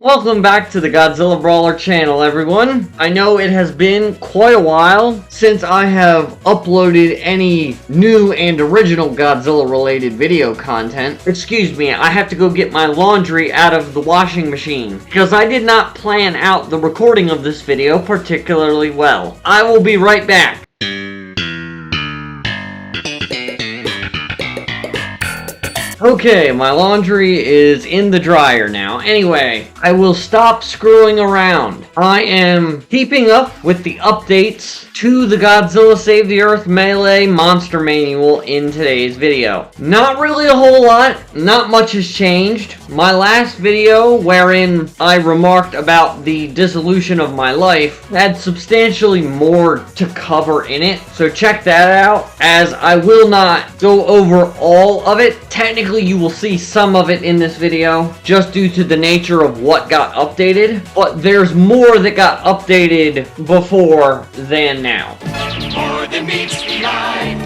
Welcome back to the Godzilla Brawler channel, everyone. I know it has been quite a while since I have uploaded any new and original Godzilla-related video content. Excuse me, I have to go get my laundry out of the washing machine because I did not plan out the recording of this video particularly well. I will be right back. Okay, my laundry is in the dryer now. Anyway, I will stop screwing around. I am keeping up with the updates to the Godzilla Save the Earth Melee Monster Manual in today's video. Not really a whole lot, not much has changed. My last video, wherein I remarked about the dissolution of my life, had substantially more to cover in it, so check that out, as I will not go over all of it. Technically, you will see some of it in this video, just due to the nature of what got updated, but there's more that got updated before than now.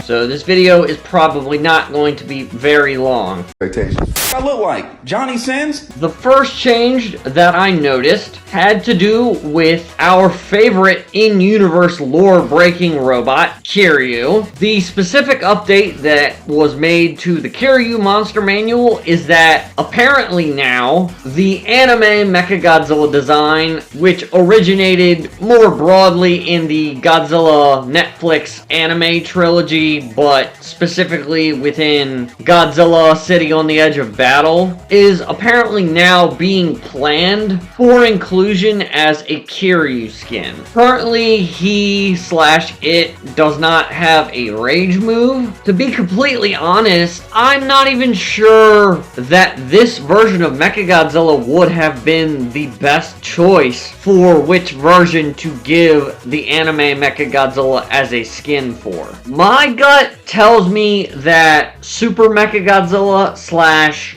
So this video is probably not going to be very long. I look like Johnny Sins. The first change that I noticed had to do with our favorite in-universe lore-breaking robot, Kiryu. The specific update that was made to the Kiryu Monster Manual is that apparently now the anime MekaGodzilla design, which originated more broadly in the Godzilla Netflix anime trilogy, but specifically within Godzilla City on the Edge of Battle, is apparently now being planned for inclusion as a Kiryu skin. Currently, he/it does not have a rage move. To be completely honest, I'm not even sure that this version of MekaGodzilla would have been the best choice for which version to give the anime MekaGodzilla as a skin for. My gut tells me that Super MekaGodzilla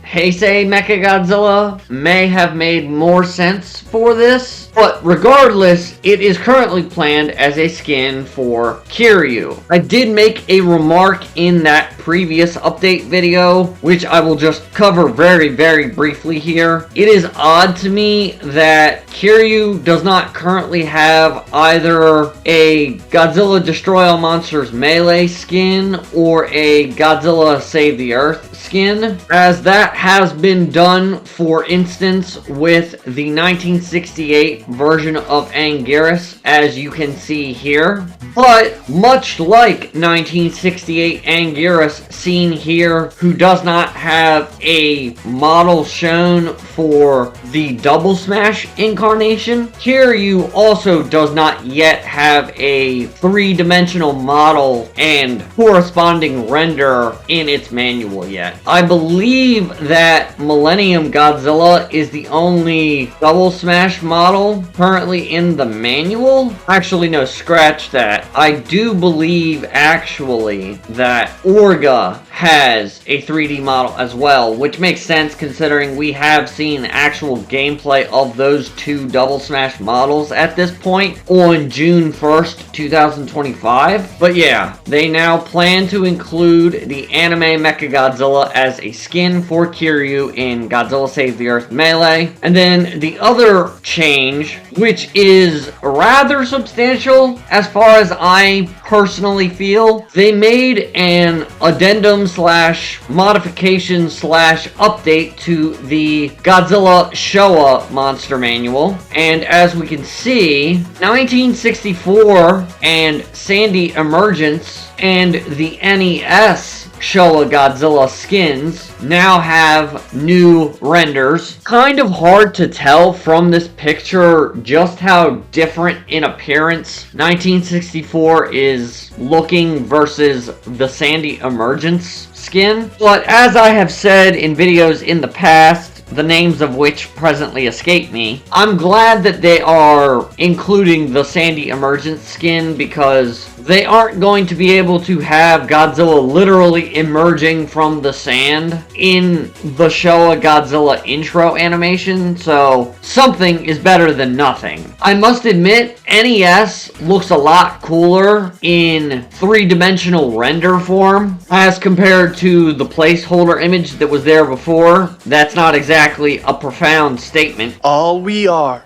/ Heisei MekaGodzilla may have made more sense for this, but regardless, it is currently planned as a skin for Kiryu. I did make a remark in that previous update video, which I will just cover very briefly here. It is odd to me that Kiryu does not currently have either a Godzilla Destroy All Monsters Melee skin or a Godzilla Save the Earth skin, as that has been done, for instance, with the 1968 version of Anguirus, as you can see here. But much like 1968 Anguirus seen here, who does not have a model shown for the Double Smash incarnation, Kiryu also does not yet have a three-dimensional model and corresponding render in its manual yet. I believe that Millennium Godzilla is the only Double Smash model currently in the manual. Actually, no, scratch that. I do believe, actually, that Orga has a 3D model as well, which makes sense considering we have seen actual gameplay of those two Double Smash models at this point on June 1st, 2025. But yeah, they now plan to include the anime MekaGodzilla as a skin for Kiryu in Godzilla Save the Earth Melee. And then the other change, which is rather substantial as far as I personally feel, they made an addendum / modification / update to the Godzilla Showa Monster Manual. And as we can see, 1964 and Sandy Emergence and the NES Showa Godzilla skins now have new renders. Kind of hard to tell from this picture just how different in appearance 1964 is looking versus the Sandy Emergence skin. But as I have said in videos in the past, the names of which presently escape me, I'm glad that they are including the Sandy Emergence skin, because they aren't going to be able to have Godzilla literally emerging from the sand in the Showa Godzilla intro animation, so something is better than nothing. I must admit, NES looks a lot cooler in three-dimensional render form as compared to the placeholder image that was there before. That's not exactly exactly a profound statement. All we are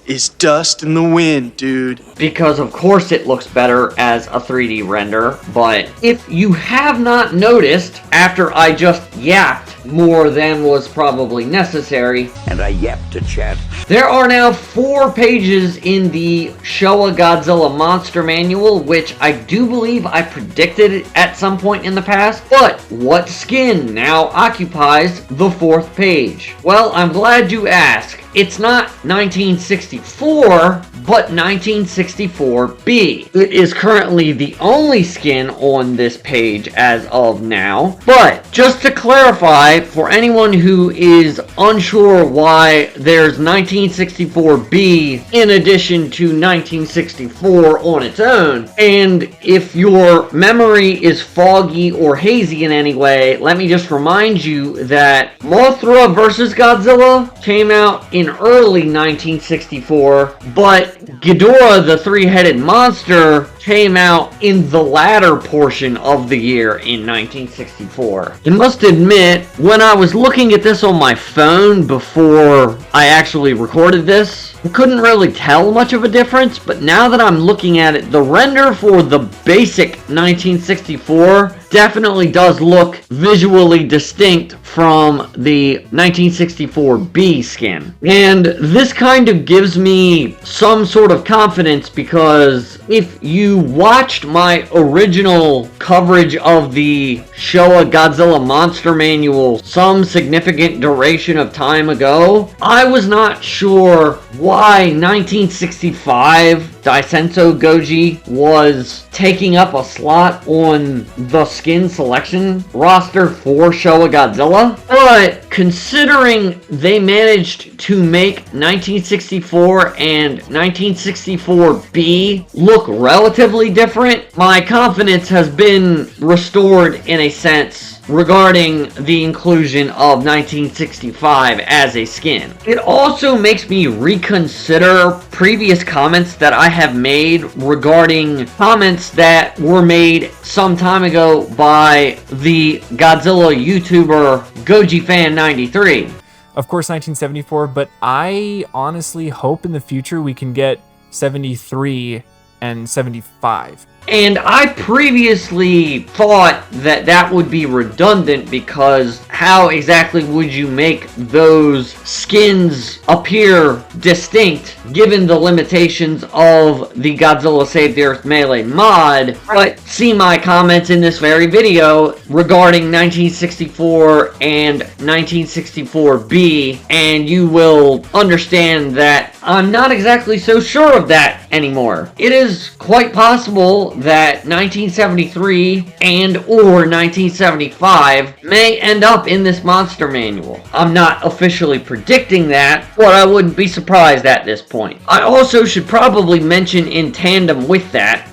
is dust in the wind, dude. Because of course it looks better as a 3D render, but if you have not noticed, after I just yapped more than was probably necessary, And I yapped to chat. there are now 4 pages in the Showa Godzilla Monster Manual, which I do believe I predicted at some point in the past. But what skin now occupies the 4th page? Well, I'm glad you asked. It's not 1964, but 1964B. It is currently the only skin on this page as of now. But just to clarify, for anyone who is unsure why there's 1964B in addition to 1964 on its own, and if your memory is foggy or hazy in any way, let me just remind you that Mothra vs. Godzilla came out in early 1964, but Ghidorah the Three-Headed Monster came out in the latter portion of the year in 1964. I must admit, when I was looking at this on my phone before I actually recorded this, I couldn't really tell much of a difference, but now that I'm looking at it, the render for the basic 1964 definitely does look visually distinct from the 1964B skin. And this kind of gives me some sort of confidence, because if you watched my original coverage of the Showa Godzilla Monster Manual some significant duration of time ago, I was not sure why 1965 Daisenso Goji was taking up a slot on the skin selection roster for Showa Godzilla, but considering they managed to make 1964 and 1964B look relatively different, my confidence has been restored in a sense regarding the inclusion of 1965 as a skin. It also makes me reconsider previous comments that I have made regarding comments that were made some time ago by the Godzilla YouTuber GojiFan93. Of course, 1974, but I honestly hope in the future we can get 73 and 75. And I previously thought that that would be redundant, because how exactly would you make those skins appear distinct given the limitations of the Godzilla Save the Earth Melee mod? But see my comments in this very video regarding 1964 and 1964B, and you will understand that I'm not exactly so sure of that anymore. It is quite possible that 1973 and or 1975 may end up in this monster manual. I'm not officially predicting that, but I wouldn't be surprised at this point. I also should probably mention in tandem with that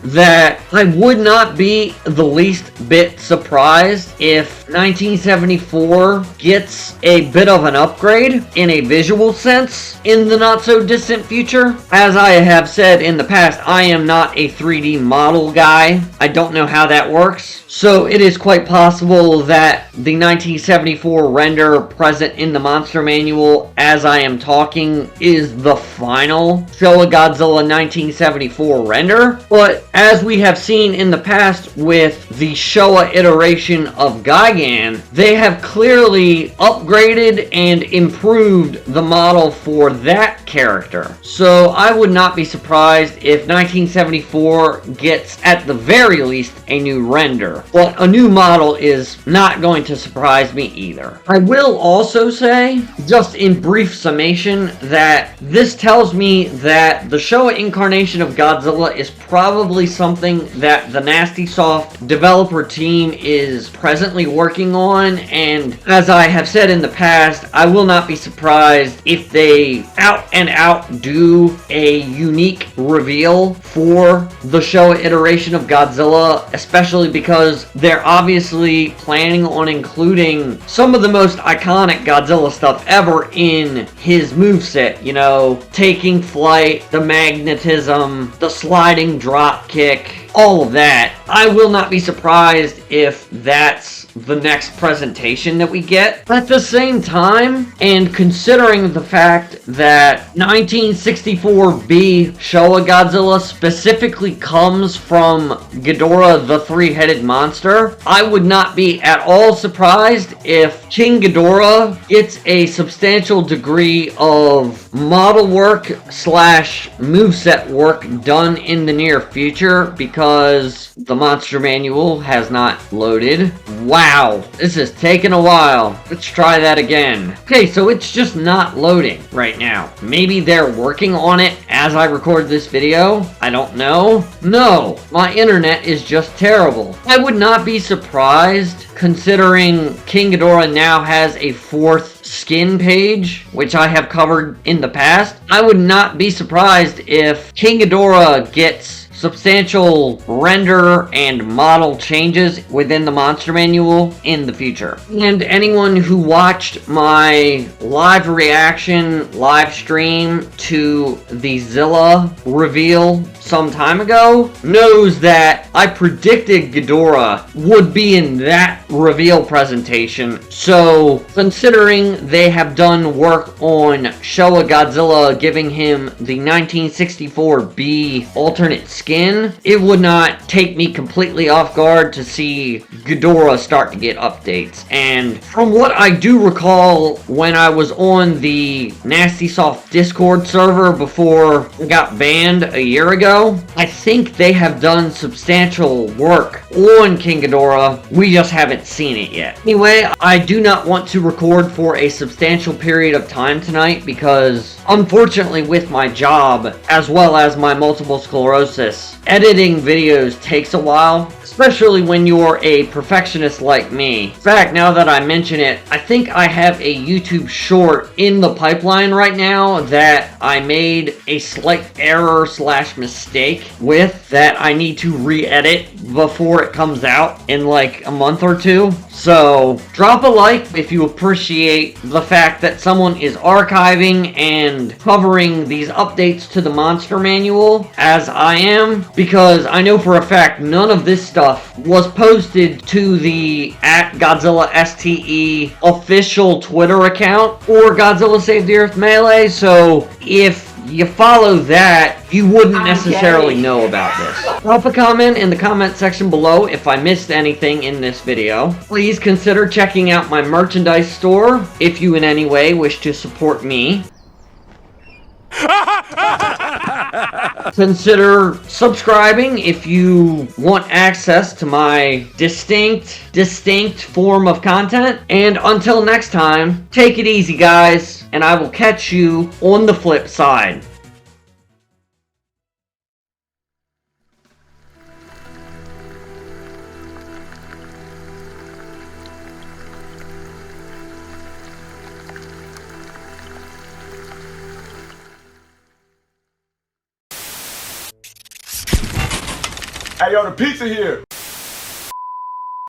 I would not be the least bit surprised if 1974 gets a bit of an upgrade in a visual sense in the not so distant future. As I have said in the past, I am not a 3D model guy. I don't know how that works. So it is quite possible that the 1974 render present in the monster manual as I am talking is the final Showa Godzilla 1974 render. But as we have seen in the past with the Showa iteration of Gigan, they have clearly upgraded and improved the model for that character. So I would not be surprised if 1974 gets at the very least a new render. But a new model is not going to surprise me either. I will also say, just in brief summation, that this tells me that the Showa incarnation of Godzilla is probably something that the Nasty Soft developer team is presently working on, and as I have said in the past, I will not be surprised if they out and out do a unique reveal for the Showa iteration of Godzilla, especially because they're obviously planning on including some of the most iconic Godzilla stuff ever in his moveset. You know, taking flight, the magnetism, the sliding drop kick, all of that. I will not be surprised if that's the next presentation that we get. At the same time, and considering the fact that 1964B Showa Godzilla specifically comes from Ghidorah the Three-Headed Monster, I would not be at all surprised if King Ghidorah gets a substantial degree of model work slash moveset work done in the near future, because the monster manual has not loaded. Wow, this is taking a while. Let's try that again. Okay, so it's just not loading right now. Maybe they're working on it as I record this video. I don't know. No, my internet is just terrible. I would not be surprised, considering King Ghidorah now has a 4th skin page, which I have covered in the past. I would not be surprised if King Ghidorah gets substantial render and model changes within the monster manual in the future. And anyone who watched my live reaction live stream to the Zilla reveal some time ago knows that I predicted Ghidorah would be in that reveal presentation. So considering they have done work on Showa Godzilla, giving him the 1964B alternate skin, it would not take me completely off guard to see Ghidorah start to get updates. And from what I do recall, when I was on the Nasty Soft Discord server before I got banned a year ago, I think they have done substantial work on King Ghidorah. We just haven't seen it yet. Anyway, I do not want to record for a substantial period of time tonight because, unfortunately, with my job as well as my multiple sclerosis, editing videos takes a while, especially when you're a perfectionist like me. In fact, now that I mention it, I think I have a YouTube short in the pipeline right now that I made a slight error slash mistake with, that I need to re-edit before it comes out in like a month or two. So drop a like if you appreciate the fact that someone is archiving and covering these updates to the monster manual as I am, because I know for a fact none of this stuff was posted to the @GodzillaSTE official Twitter account or Godzilla Save the Earth Melee, so if you follow that, you wouldn't necessarily know about this. Drop a comment in the comment section below if I missed anything in this video. Please consider checking out my merchandise store if you in any way wish to support me. Consider subscribing if you want access to my distinct form of content. And until next time, take it easy, guys, and I will catch you on the flip side. Hey, yo, the pizza here.